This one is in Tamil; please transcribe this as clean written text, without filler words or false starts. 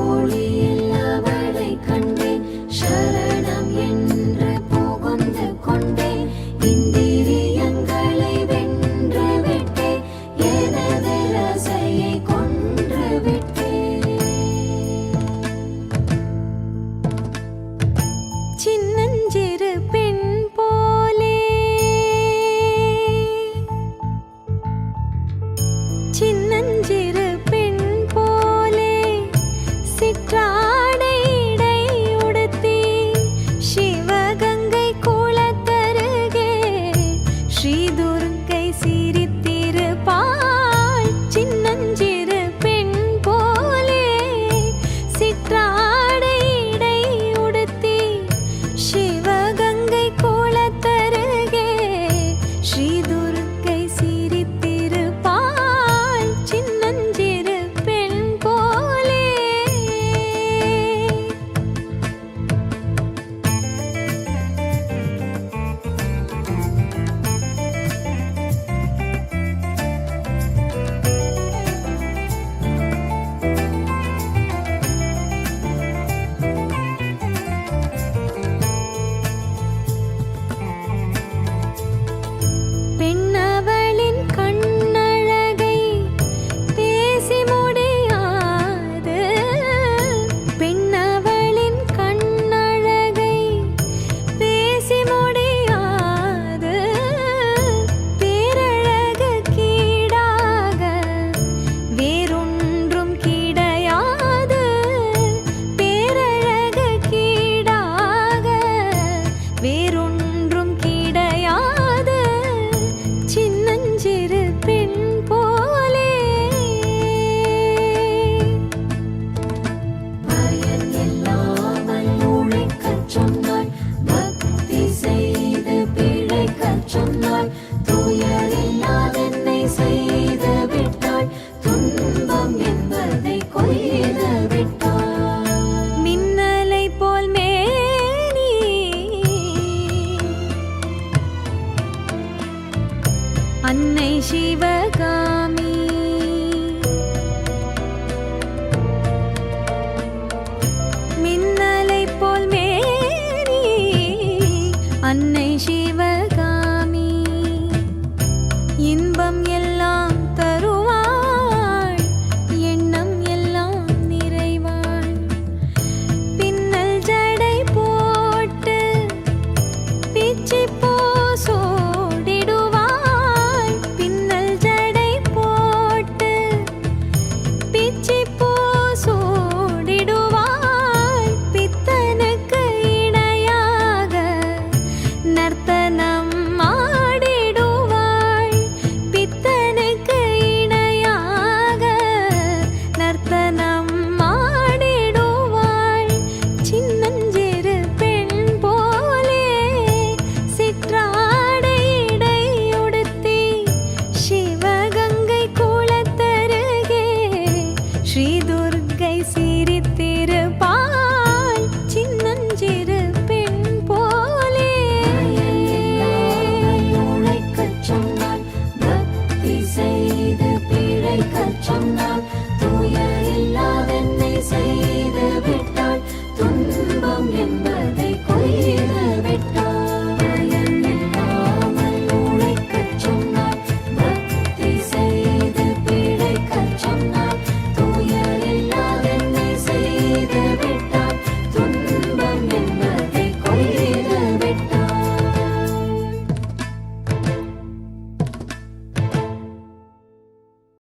ஒளியில் அவளை கண்டேன், சரணம் என்று புகுந்து கொண்டேன். இந்திரியங்களை வென்று விட்டேன், எனது ரசையை கொன்று விட்டேன். சின்னஞ்சிறு பெண் போலே, சின்னஞ்சிறு பெண் போலே சிற்றாடை இடை உடுத்தி சிவகங்கை குளத்தருகே ஸ்ரீதுர்க்கை சிரித்திருப்பாள். சின்னஞ்சிறு பெண் போலே சிற்றாடை இடை உடுத்தி சிவகங்கை குளத்தருகே ஸ்ரீதுர்க்கை சிரித்திருப்பாள். சின்னஞ்சிறு பெண் போலே. பெண்ணவளின் கண்ணழகை பேசி முடியாது, பெண்ணவளின் கண்ணழகை பேசி முடியாது. பேரழகு கீடாக வேறொன்றும் கிடையாது, பேரழகு கீடாக வேறொன்றும் கிடையாது. சின்னஞ்சிறு பெண் போலே. பயன் இல்லாமல் உழைக்கச் சொன்னாள், பக்தி செய்து பிழைக்கச் சொன்னாள். துயரில்லாதென்னை செய்து விட்டாள், துன்பம் என்பதை கொய்து விட்டாள். மின்னலை போல் மேனி, அன்னை சிவ